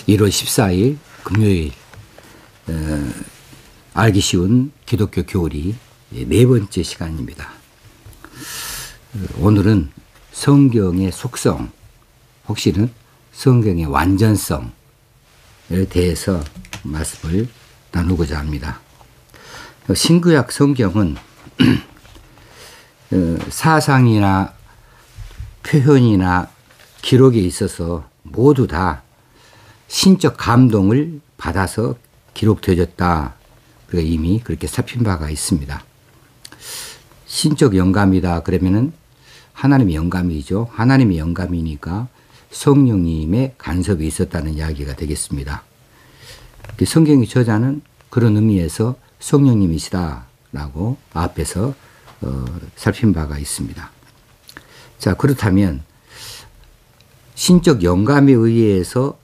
1월 14일 금요일 알기 쉬운 기독교 교리 네 번째 시간입니다. 오늘은 성경의 속성, 혹시는 성경의 완전성에 대해서 말씀을 나누고자 합니다. 신구약 성경은 사상이나 표현이나 기록에 있어서 모두 다 신적 감동을 받아서 기록되어졌다. 우리가 이미 그렇게 살핀 바가 있습니다. 신적 영감이다 그러면은 하나님의 영감이죠. 하나님의 영감이니까 성령님의 간섭이 있었다는 이야기가 되겠습니다. 성경의 저자는 그런 의미에서 성령님이시다라고 앞에서 살핀 바가 있습니다. 자, 그렇다면 신적 영감에 의해서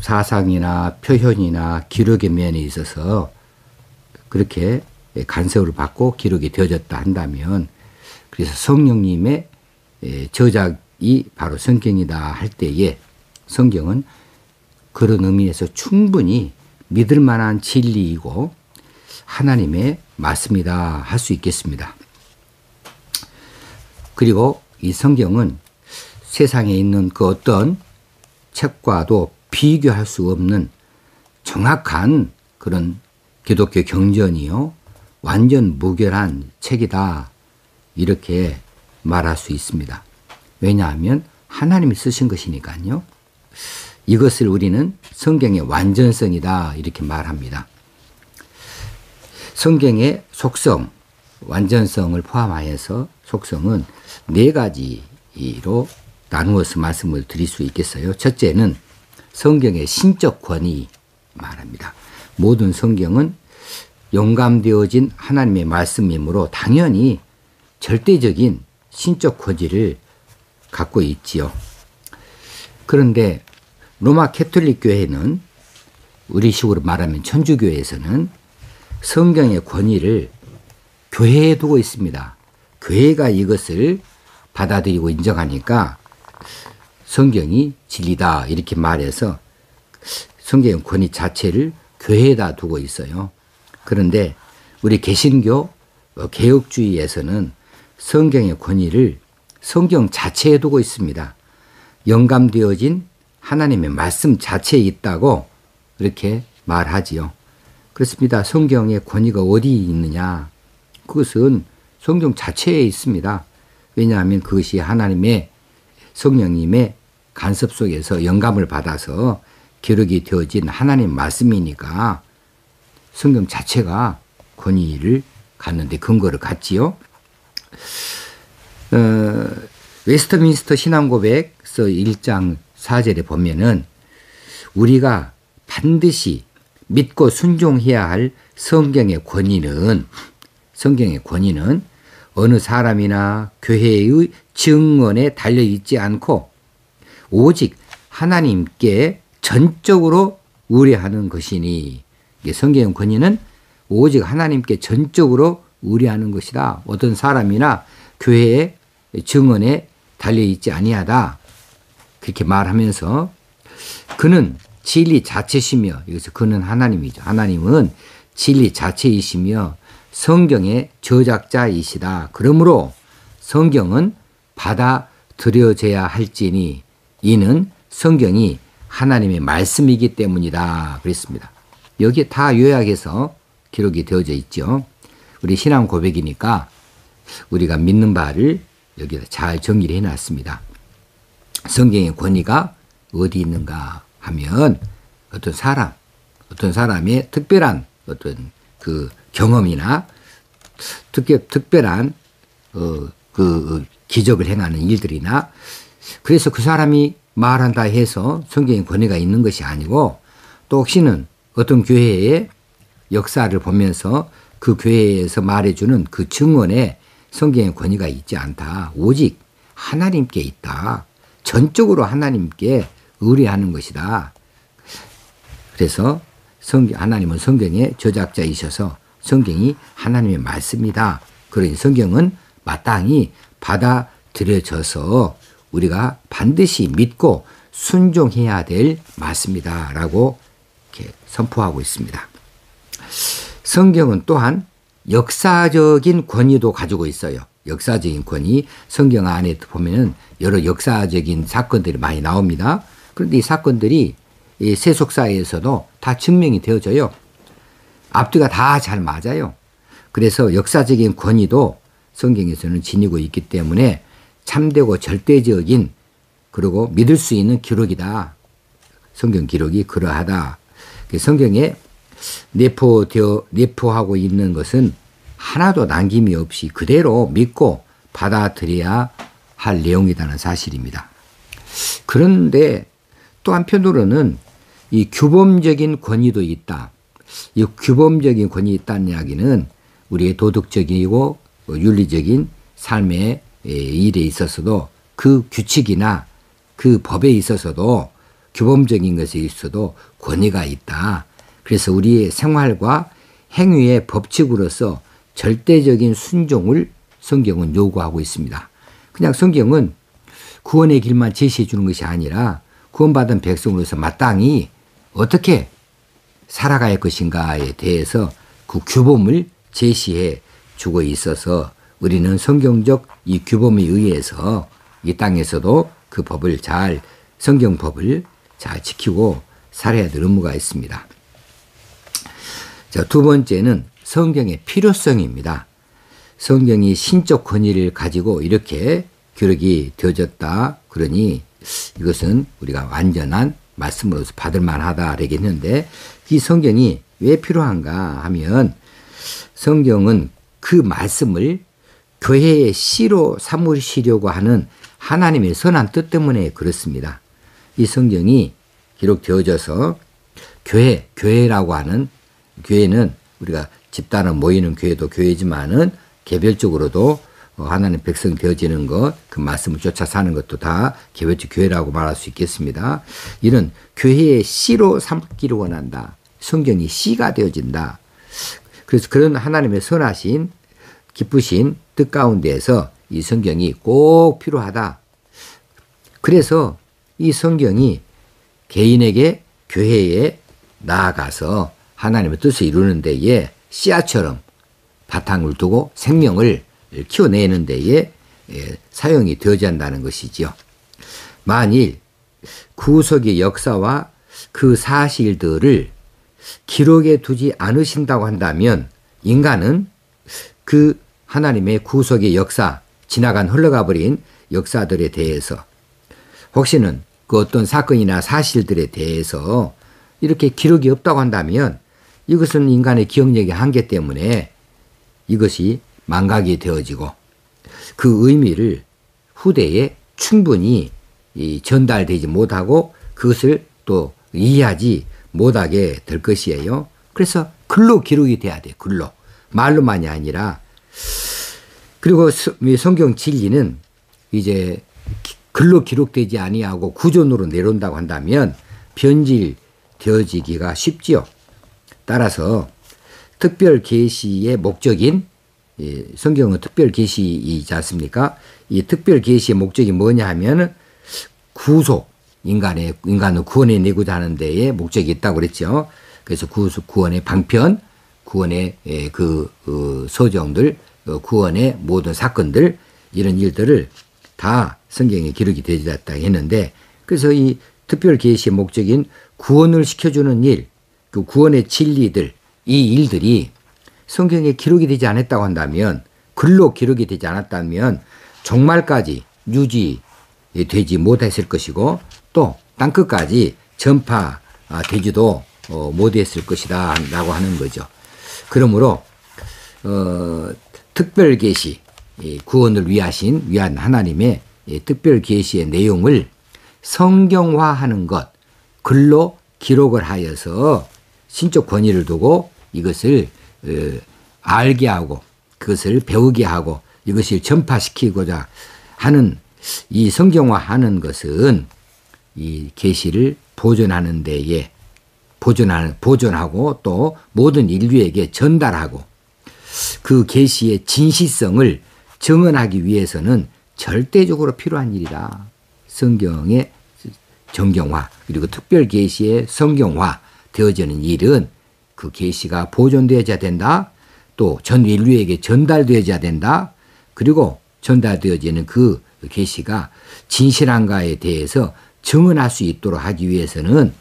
사상이나 표현이나 기록의 면에 있어서 그렇게 간섭을 받고 기록이 되어졌다 한다면, 그래서 성령님의 저작이 바로 성경이다 할 때에 성경은 그런 의미에서 충분히 믿을 만한 진리이고 하나님의 말씀이다 할 수 있겠습니다. 그리고 이 성경은 세상에 있는 그 어떤 책과도 비교할 수 없는 정확한 그런 기독교 경전이요, 완전 무결한 책이다 이렇게 말할 수 있습니다. 왜냐하면 하나님이 쓰신 것이니까요. 이것을 우리는 성경의 완전성이다 이렇게 말합니다. 성경의 속성, 완전성을 포함하여서 속성은 네 가지로 나누어서 말씀을 드릴 수 있겠어요. 첫째는 성경의 신적 권위 말합니다. 모든 성경은 영감되어진 하나님의 말씀이므로 당연히 절대적인 신적 권위를 갖고 있지요. 그런데 로마 캐톨릭 교회는, 우리식으로 말하면 천주교에서는 성경의 권위를 교회에 두고 있습니다. 교회가 이것을 받아들이고 인정하니까 성경이 진리다 이렇게 말해서 성경의 권위 자체를 교회에다 두고 있어요. 그런데 우리 개신교 개혁주의에서는 성경의 권위를 성경 자체에 두고 있습니다. 영감되어진 하나님의 말씀 자체에 있다고 이렇게 말하지요. 그렇습니다. 성경의 권위가 어디 있느냐? 그것은 성경 자체에 있습니다. 왜냐하면 그것이 하나님의 성령님의 간섭 속에서 영감을 받아서 기록이 되어진 하나님 말씀이니까 성경 자체가 권위를 갖는데 근거를 갖지요. 웨스트민스터 신앙고백서 1장 4절에 보면은 우리가 반드시 믿고 순종해야 할 성경의 권위는 어느 사람이나 교회의 증언에 달려있지 않고 오직 하나님께 전적으로 의뢰하는 것이니, 성경의 권위는 오직 하나님께 전적으로 의뢰하는 것이다. 어떤 사람이나 교회의 증언에 달려있지 아니하다 그렇게 말하면서, 그는 진리 자체시며, 여기서 그는 하나님이죠. 하나님은 진리 자체이시며 성경의 저작자이시다. 그러므로 성경은 받아들여져야 할지니 이는 성경이 하나님의 말씀이기 때문이다 그랬습니다. 여기에 다 요약해서 기록이 되어져 있죠. 우리 신앙 고백이니까 우리가 믿는 바를 여기다 잘 정리를 해놨습니다. 성경의 권위가 어디 있는가 하면 어떤 사람의 특별한 어떤 그 경험이나 특별한 그 기적을 행하는 일들이나, 그래서 그 사람이 말한다 해서 성경의 권위가 있는 것이 아니고, 또 혹시는 어떤 교회의 역사를 보면서 그 교회에서 말해주는 그 증언에 성경의 권위가 있지 않다. 오직 하나님께 있다. 전적으로 하나님께 의뢰하는 것이다. 그래서 하나님은 성경의 저작자이셔서 성경이 하나님의 말씀이다. 그러니 성경은 마땅히 받아들여져서 우리가 반드시 믿고 순종해야 될 말씀이다 라고 이렇게 선포하고 있습니다. 성경은 또한 역사적인 권위도 가지고 있어요. 역사적인 권위. 성경 안에 보면은 여러 역사적인 사건들이 많이 나옵니다. 그런데 이 사건들이 이 세속사에서도 다 증명이 되어져요. 앞뒤가 다 잘 맞아요. 그래서 역사적인 권위도 성경에서는 지니고 있기 때문에 참되고 절대적인 그리고 믿을 수 있는 기록이다. 성경 기록이 그러하다. 성경에 내포하고 있는 것은 하나도 남김이 없이 그대로 믿고 받아들여야 할 내용이라는 사실입니다. 그런데 또 한편으로는 이 규범적인 권위도 있다. 이 규범적인 권위 있다는 이야기는 우리의 도덕적이고 윤리적인 삶의 일에 있어서도 그 규칙이나 그 법에 있어서도 규범적인 것에 있어도 권위가 있다. 그래서 우리의 생활과 행위의 법칙으로서 절대적인 순종을 성경은 요구하고 있습니다. 그냥 성경은 구원의 길만 제시해 주는 것이 아니라 구원받은 백성으로서 마땅히 어떻게 살아갈 것인가에 대해서 그 규범을 제시해 주고 있어서 우리는 성경적 이 규범에 의해서 이 땅에서도 그 법을 성경 법을 잘 지키고 살아야 될 의무가 있습니다. 자, 두 번째는 성경의 필요성입니다. 성경이 신적 권위를 가지고 이렇게 기록이 되어졌다. 그러니 이것은 우리가 완전한 말씀으로서 받을 만하다 그러겠는데 이 성경이 왜 필요한가 하면 성경은 그 말씀을 교회의 시로 삼으시려고 하는 하나님의 선한 뜻 때문에 그렇습니다. 이 성경이 기록되어져서 교회라고 하는 교회는 우리가 집단으로 모이는 교회도 교회지만은 개별적으로도 하나님 백성 되어지는 것, 그 말씀을 쫓아 사는 것도 다 개별적 교회라고 말할 수 있겠습니다. 이런 교회의 씨로 삼기를 원한다. 성경이 씨가 되어진다. 그래서 그런 하나님의 선하신 기쁘신 뜻 가운데에서 이 성경이 꼭 필요하다. 그래서 이 성경이 개인에게 교회에 나아가서 하나님의 뜻을 이루는 데에 씨앗처럼 바탕을 두고 생명을 키워내는 데에 사용이 되어야 한다는 것이지요. 만일 구속의 역사와 그 사실들을 기록에 두지 않으신다고 한다면 인간은 그 하나님의 구속의 역사, 지나간 흘러가 버린 역사들에 대해서 혹시는 그 어떤 사건이나 사실들에 대해서 이렇게 기록이 없다고 한다면 이것은 인간의 기억력의 한계 때문에 이것이 망각이 되어지고 그 의미를 후대에 충분히 전달되지 못하고 그것을 또 이해하지 못하게 될 것이에요. 그래서 글로 기록이 돼야 돼요. 글로. 말로만이 아니라. 그리고 성경 진리는 이제 글로 기록되지 아니하고 구존으로 내려온다고 한다면 변질되어지기가 쉽지요. 따라서 특별 계시의 목적인 성경은 특별 계시이지 않습니까? 이 특별 계시의 목적이 뭐냐 하면 구속, 인간을 구원해 내고자 하는 데에 목적이 있다고 그랬죠. 그래서 구원의 방편, 구원의 그 소정들, 구원의 모든 사건들 이런 일들을 다 성경에 기록이 되어졌다 했는데 그래서 이 특별 계시의 목적인 구원을 시켜주는 일, 그 구원의 진리들 이 일들이 성경에 기록이 되지 않았다고 한다면 글로 기록이 되지 않았다면 종말까지 유지되지 못했을 것이고 또 땅끝까지 전파되지도 못했을 것이다 라고 하는 거죠. 그러므로 특별 계시 구원을 위한 하나님의 특별 계시의 내용을 성경화하는 것 글로 기록을 하여서 신적 권위를 두고 이것을 알게 하고 그것을 배우게 하고 이것을 전파시키고자 하는 이 성경화하는 것은 이 계시를 보존하는 데에 보존하고 또 모든 인류에게 전달하고 그 계시의 진실성을 증언하기 위해서는 절대적으로 필요한 일이다. 성경의 정경화 그리고 특별 계시의 성경화 되어지는 일은 그 계시가 보존되어야 된다. 또 전 인류에게 전달되어야 된다. 그리고 전달되어지는 그 계시가 진실한가에 대해서 증언할 수 있도록 하기 위해서는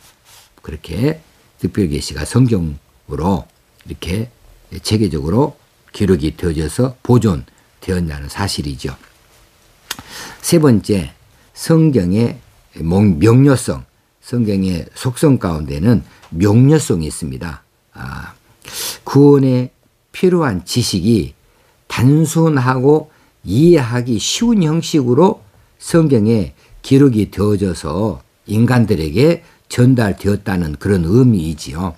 그렇게 특별 계시가 성경으로 이렇게 체계적으로 기록이 되어져서 보존되었다는 사실이죠. 세 번째, 성경의 명료성, 성경의 속성 가운데는 명료성이 있습니다. 구원에 필요한 지식이 단순하고 이해하기 쉬운 형식으로 성경에 기록이 되어져서 인간들에게 전달되었다는 그런 의미이지요.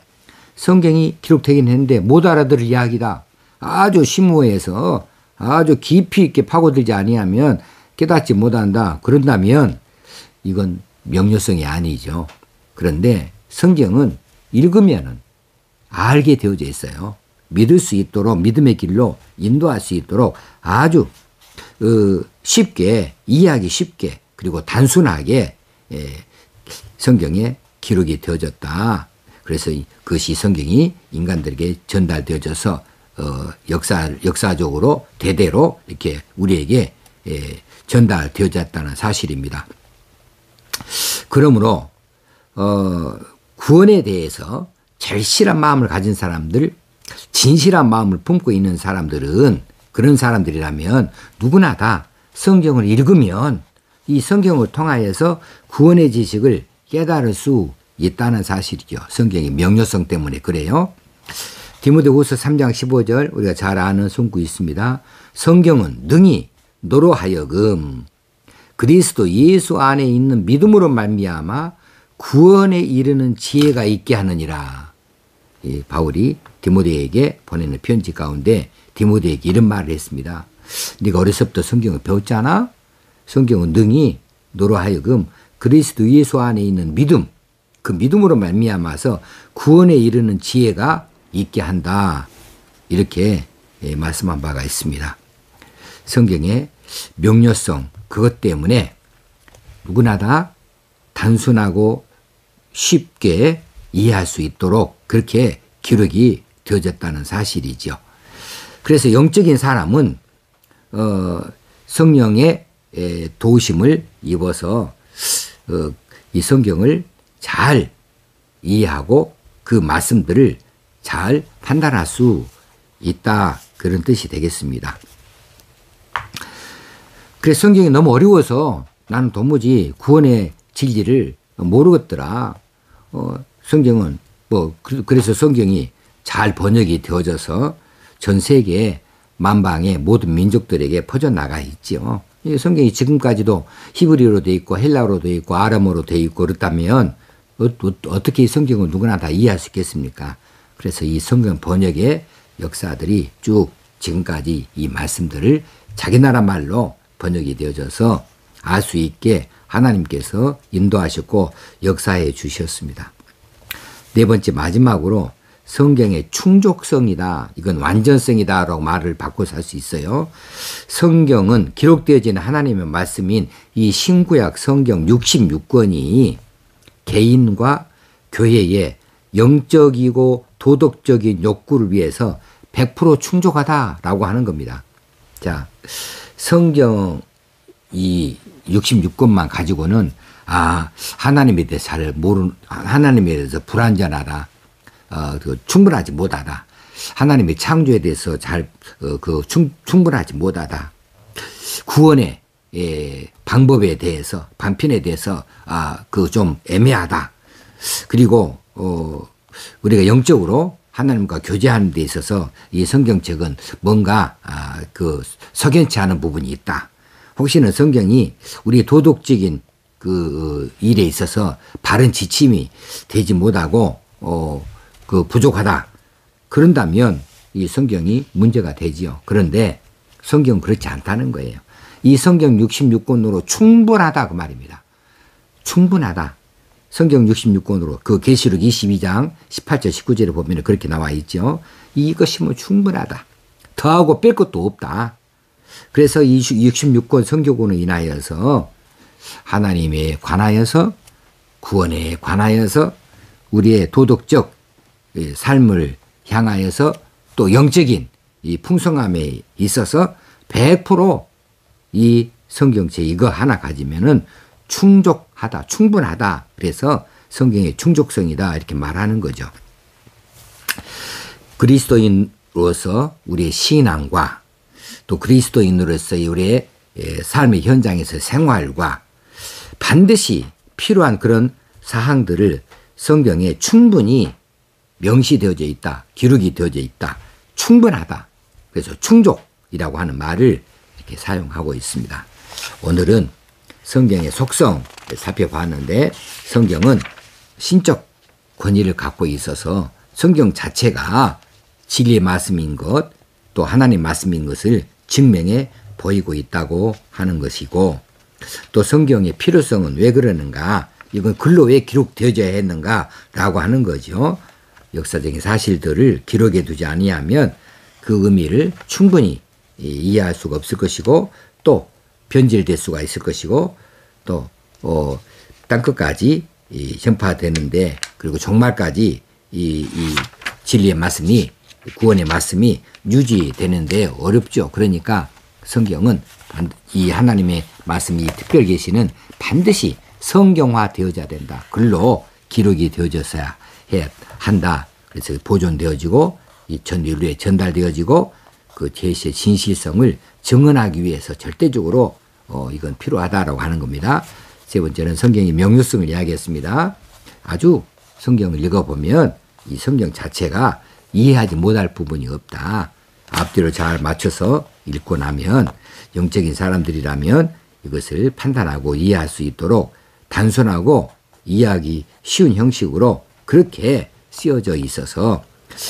성경이 기록되긴 했는데 못 알아들을 이야기다. 아주 심오해서 아주 깊이 있게 파고들지 아니하면 깨닫지 못한다. 그런다면 이건 명료성이 아니죠. 그런데 성경은 읽으면은 알게 되어져 있어요. 믿을 수 있도록 믿음의 길로 인도할 수 있도록 아주 쉽게 이해하기 쉽게 그리고 단순하게 성경에 기록이 되어졌다. 그래서 그것이 성경이 인간들에게 전달되어져서 역사적으로 대대로 이렇게 우리에게 전달되어졌다는 사실입니다. 그러므로 구원에 대해서 절실한 마음을 가진 사람들, 진실한 마음을 품고 있는 사람들은 그런 사람들이라면 누구나 다 성경을 읽으면 이 성경을 통하여서 구원의 지식을 깨달을 수 있다는 사실이죠. 성경의 명료성 때문에 그래요. 디모데후서 3장 15절 우리가 잘 아는 송구 있습니다. 성경은 능히 너로 하여금 그리스도 예수 안에 있는 믿음으로 말미암아 구원에 이르는 지혜가 있게 하느니라. 이 바울이 디모데에게 보내는 편지 가운데 디모데에게 이런 말을 했습니다. 네가 어려서부터 성경을 배웠잖아. 성경은 능히 너로 하여금 그리스도 예수 안에 있는 믿음, 그 믿음으로 말미암아서 구원에 이르는 지혜가 있게 한다. 이렇게 말씀한 바가 있습니다. 성경의 명료성, 그것 때문에 누구나 다 단순하고 쉽게 이해할 수 있도록 그렇게 기록이 되어졌다는 사실이죠. 그래서 영적인 사람은 성령의 도우심을 입어서 이 성경을 잘 이해하고 그 말씀들을 잘 판단할 수 있다. 그런 뜻이 되겠습니다. 그래서 성경이 너무 어려워서 나는 도무지 구원의 진리를 모르겠더라. 성경은 그래서 성경이 잘 번역이 되어져서 전 세계 만방의 모든 민족들에게 퍼져나가 있죠. 이 성경이 지금까지도 히브리어로 되어 있고 헬라어로 되어 있고 아람어로 되어 있고 그렇다면 어떻게 이 성경을 누구나 다 이해할 수 있겠습니까? 그래서 이 성경 번역의 역사들이 쭉 지금까지 이 말씀들을 자기 나라 말로 번역이 되어져서 알 수 있게 하나님께서 인도하셨고 역사해 주셨습니다. 네 번째 마지막으로 성경의 충족성이다. 이건 완전성이다 라고 말을 바꿔서 할 수 있어요. 성경은 기록되어진 하나님의 말씀인 이 신구약 성경 66권이 개인과 교회의 영적이고 도덕적인 욕구를 위해서 100% 충족하다라고 하는 겁니다. 자, 성경 이 66권만 가지고는 하나님에 대해서 잘 모르는, 하나님에 대해서 불완전하다, 충분하지 못하다, 하나님의 창조에 대해서 충분하지 못하다, 구원의 방법에 대해서 방편에 대해서 좀 애매하다. 그리고 우리가 영적으로 하나님과 교제하는 데 있어서 이 성경책은 뭔가 석연치 않은 부분이 있다. 혹시는 성경이 우리 도덕적인 그 일에 있어서 바른 지침이 되지 못하고 부족하다. 그런다면 이 성경이 문제가 되지요. 그런데 성경은 그렇지 않다는 거예요. 이 성경 66권으로 충분하다 그 말입니다. 충분하다. 성경 66권으로 그 계시록 22장 18절 19절에 보면 그렇게 나와 있죠. 이것이면 충분하다. 더하고 뺄 것도 없다. 그래서 이 66권 성경으로 인하여서 하나님에 관하여서 구원에 관하여서 우리의 도덕적 삶을 향하여서 또 영적인 이 풍성함에 있어서 100%이 성경책 이거 하나 가지면은 충족하다, 충분하다. 그래서 성경의 충족성이다 이렇게 말하는 거죠. 그리스도인으로서 우리의 신앙과 또 그리스도인으로서의 우리의 삶의 현장에서 생활과 반드시 필요한 그런 사항들을 성경에 충분히 명시되어져 있다. 기록이 되어져 있다. 충분하다. 그래서 충족이라고 하는 말을 이렇게 사용하고 있습니다. 오늘은 성경의 속성을 살펴봤는데 성경은 신적 권위를 갖고 있어서 성경 자체가 진리의 말씀인 것, 또 하나님의 말씀인 것을 증명해 보이고 있다고 하는 것이고, 또 성경의 필요성은 왜 그러는가, 이건 글로 왜 기록되어져야 했는가라고 하는 거죠. 역사적인 사실들을 기록해 두지 아니하면 그 의미를 충분히 이해할 수가 없을 것이고, 또 변질될 수가 있을 것이고, 또 땅끝까지 전파되는데, 그리고 종말까지 이 진리의 말씀이, 구원의 말씀이 유지되는데 어렵죠. 그러니까 성경은 이 하나님의 말씀이 특별 계시는 반드시 성경화 되어져야 된다. 글로 기록이 되어져야 한다. 그래서 보존되어지고 이 전인류에 전달되어지고 그 계시의 진실성을 증언하기 위해서 절대적으로 이건 필요하다라고 하는 겁니다. 세 번째는 성경의 명료성을 이야기했습니다. 아주 성경을 읽어보면 이 성경 자체가 이해하지 못할 부분이 없다. 앞뒤로 잘 맞춰서 읽고 나면 영적인 사람들이라면 이것을 판단하고 이해할 수 있도록 단순하고 이해하기 쉬운 형식으로 그렇게 쓰여져 있어서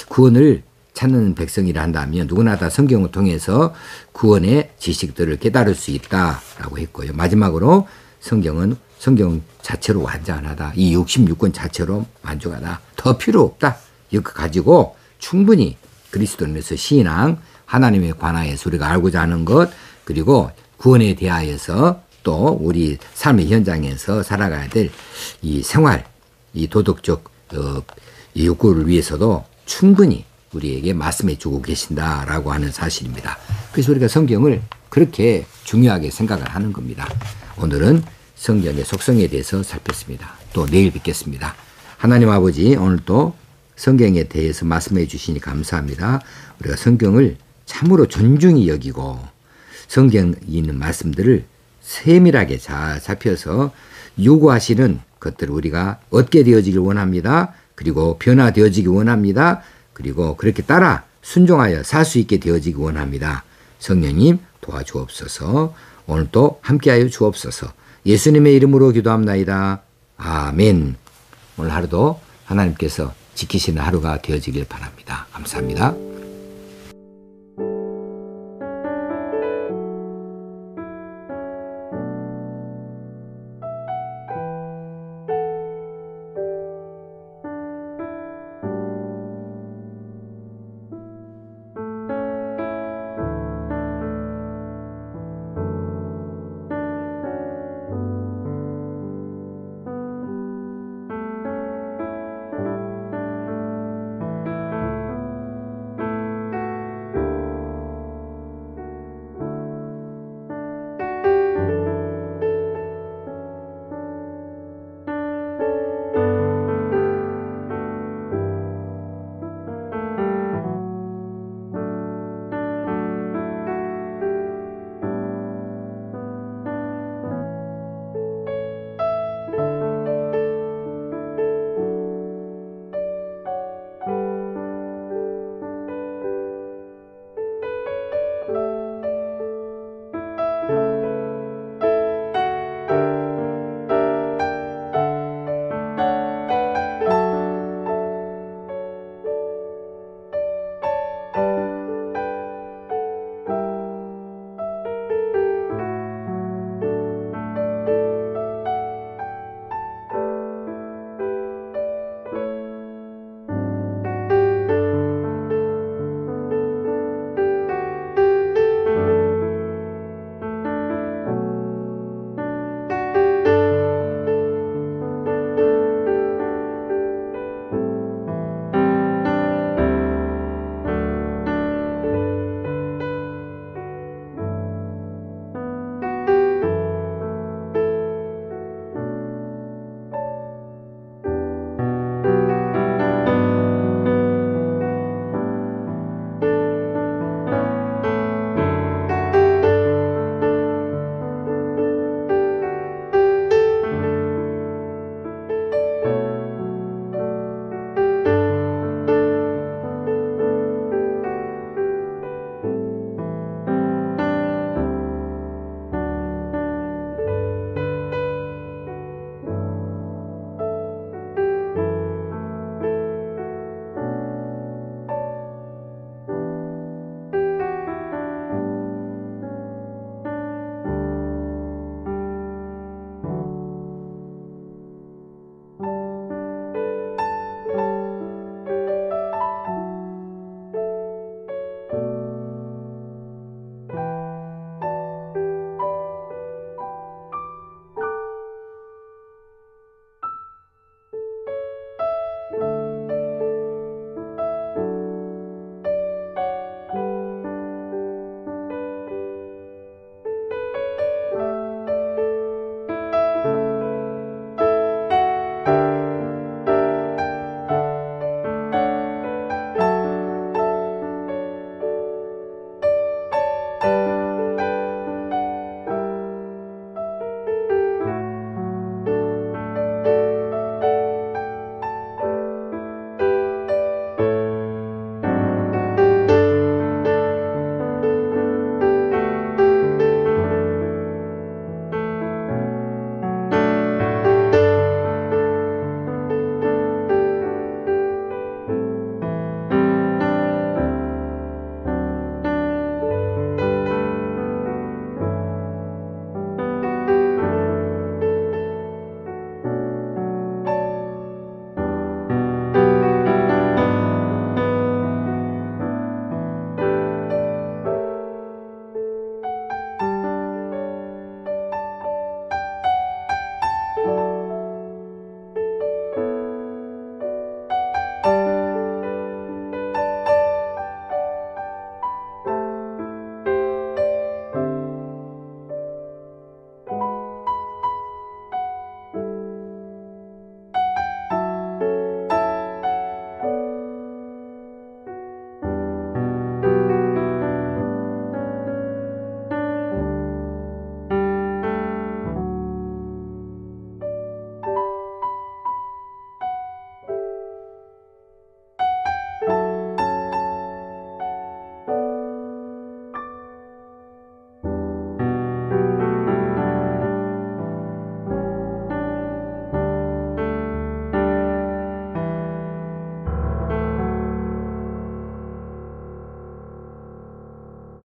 구원을 찾는 백성이라 한다면 누구나 다 성경을 통해서 구원의 지식들을 깨달을 수 있다라고 했고요. 마지막으로 성경은 성경 자체로 완전하다. 이 66권 자체로 만족하다. 더 필요 없다. 이거 가지고 충분히 그리스도인으로서 신앙, 하나님에 관하여서 우리가 알고자 하는 것, 그리고 구원에 대하여서 또 우리 삶의 현장에서 살아가야 될 이 생활, 이 도덕적 이 욕구를 위해서도 충분히 우리에게 말씀해 주고 계신다라고 하는 사실입니다. 그래서 우리가 성경을 그렇게 중요하게 생각을 하는 겁니다. 오늘은 성경의 속성에 대해서 살폈습니다. 또 내일 뵙겠습니다. 하나님 아버지, 오늘 또 성경에 대해서 말씀해 주시니 감사합니다. 우리가 성경을 참으로 존중히 여기고 성경에 있는 말씀들을 세밀하게 잘 살펴서 요구하시는 것들을 우리가 얻게 되어지길 원합니다. 그리고 변화되어지기 원합니다. 그리고 그렇게 따라 순종하여 살 수 있게 되어지기 원합니다. 성령님 도와주옵소서. 오늘도 함께하여 주옵소서. 예수님의 이름으로 기도합나이다. 아멘. 오늘 하루도 하나님께서 지키시는 하루가 되어지길 바랍니다. 감사합니다.